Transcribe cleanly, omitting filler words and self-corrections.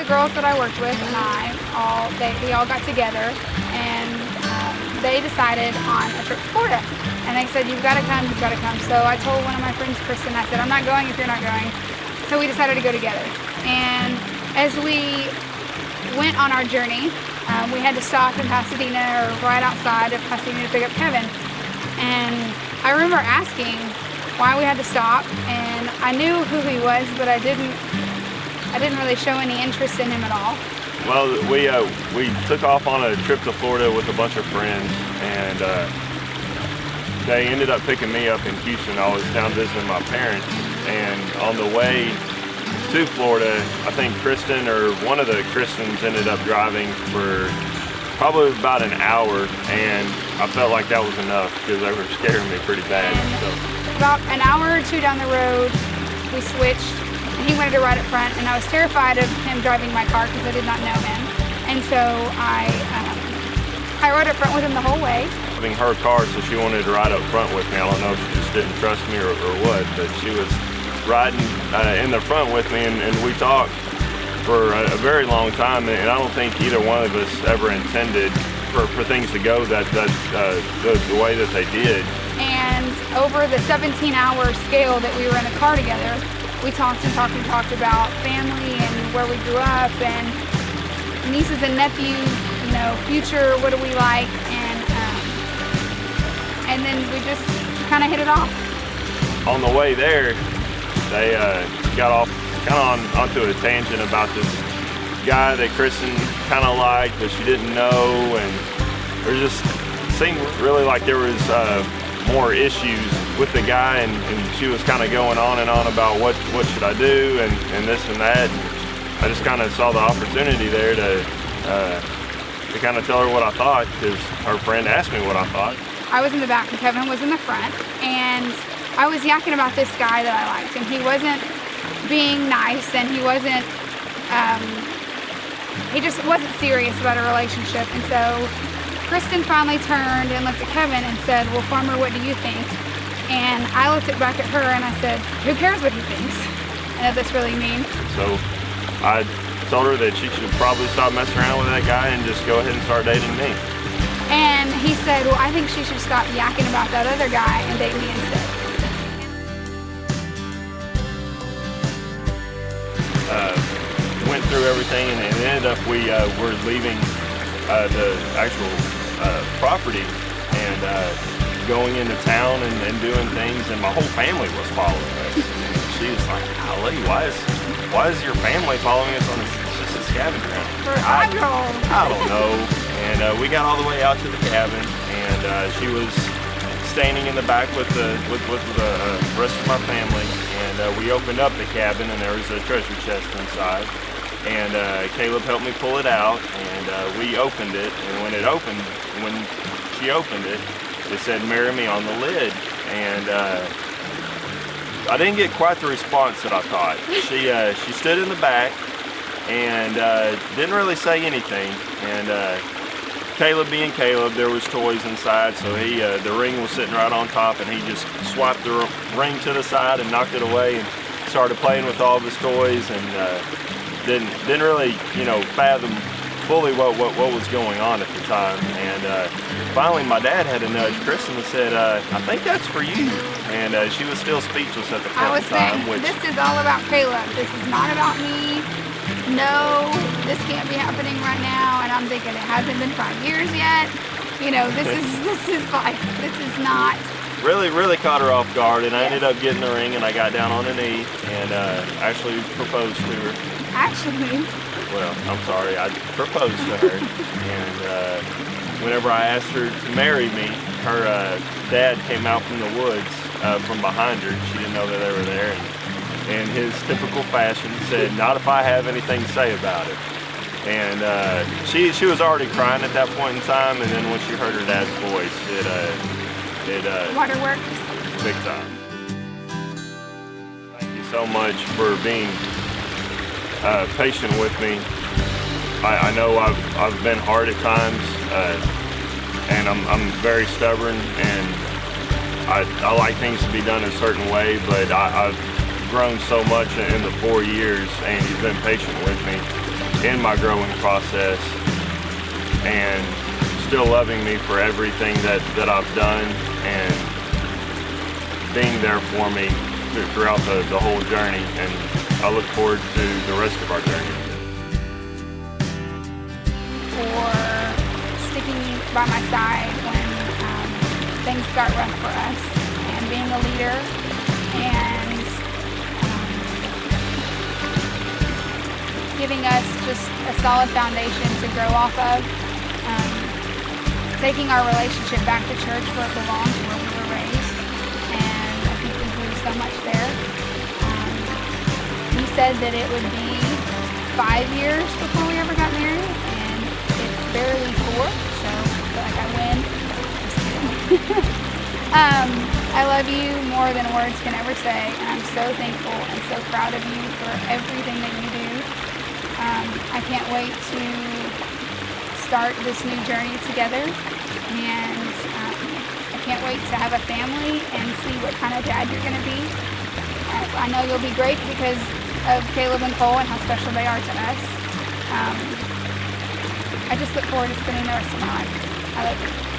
the girls that I worked with and we all got together, and they decided on a trip to Florida. And they said, you've got to come, you've got to come. So I told one of my friends, Kristin, I said, I'm not going if you're not going. So we decided to go together. And as we went on our journey, we had to stop in Pasadena, or right outside of Pasadena, to pick up Kevin. And I remember asking why we had to stop, and I knew who he was, but I didn't really show any interest in him at all. Well, we took off on a trip to Florida with a bunch of friends, and they ended up picking me up in Houston. I was down visiting my parents, and on the way to Florida, I think Kristin, or one of the Kristins, ended up driving for probably about an hour, and I felt like that was enough because they were scaring me pretty bad. So. About an hour or two down the road, we switched, and he wanted to ride up front, and I was terrified of him driving my car because I did not know him. And so I rode up front with him the whole way. Having her car, so she wanted to ride up front with me. I don't know if she just didn't trust me or what, but she was riding in the front with me, and we talked for a very long time, and I don't think either one of us ever intended for things to go the way that they did. And over the 17-hour scale that we were in the car together, we talked and talked and talked about family and where we grew up and nieces and nephews, future, what do we like, and then we just kind of hit it off. On the way there, they got off kind of onto a tangent about this guy that Kristin kind of liked, but she didn't know, and there just seemed really like there was more issues with the guy, and she was kind of going on and on about what should I do and this and that. And I just kind of saw the opportunity there to kind of tell her what I thought, because her friend asked me what I thought. I was in the back and Kevin was in the front, and I was yakking about this guy that I liked, and he wasn't being nice, and he just wasn't serious about a relationship. And so Kristin finally turned and looked at Kevin and said, well, Farmer, what do you think? And I looked back at her and I said, who cares what he thinks? I know that's really mean. So I told her that she should probably stop messing around with that guy and just go ahead and start dating me. And he said, well, I think she should stop yakking about that other guy and date me instead. Went through everything, and it ended up we were leaving the actual property and going into town and doing things, and my whole family was following us. She was like, golly, why is your family following us on just a scavenger hunt? I don't know. And we got all the way out to the cabin, and she was standing in the back with the rest of my family, and we opened up the cabin, and there was a treasure chest inside, and Caleb helped me pull it out, and we opened it, and when she opened it, it said "marry me" on the lid, and I didn't get quite the response that I thought. She stood in the back and didn't really say anything, and Caleb being Caleb, there was toys inside, so the ring was sitting right on top, and he just swiped the ring to the side and knocked it away and started playing with all of his toys, and didn't really fathom fully what was going on at the time. And finally my dad had to nudge Kristin and said, I think that's for you, and she was still speechless at the point in time. This is all about Caleb. This is not about me. No, this can't be happening right now. And I'm thinking, it hasn't been 5 years yet. This is not. Really caught her off guard, and I ended up getting the ring, and I got down on a knee and actually proposed to her. Actually? Well, I'm sorry, I proposed to her, and whenever I asked her to marry me, her dad came out from the woods from behind her. She didn't know that they were there, and in his typical fashion said, "Not if I have anything to say about it." And she was already crying at that point in time, and then when she heard her dad's voice, it waterworks. Big time. Thank you so much for being patient with me. I know I've been hard at times, and I'm very stubborn, and I like things to be done a certain way, but I've grown so much in the 4 years, and you've been patient with me. in my growing process and still loving me for everything that I've done and being there for me throughout the whole journey. And I look forward to the rest of our journey. For sticking by my side when things got rough for us, and being a leader, and giving us just a solid foundation to grow off of, taking our relationship back to church where it belongs, where we were raised, and I think we grew so much there. He said that it would be 5 years before we ever got married, and it's barely 4, so I feel like I win. Just kidding. I love you more than words can ever say, and I'm so thankful and so proud of you for everything that you do. I can't wait to start this new journey together, and I can't wait to have a family and see what kind of dad you're going to be. I know you'll be great because of Caleb and Cole and how special they are to us. I just look forward to spending the rest of my life. I love you.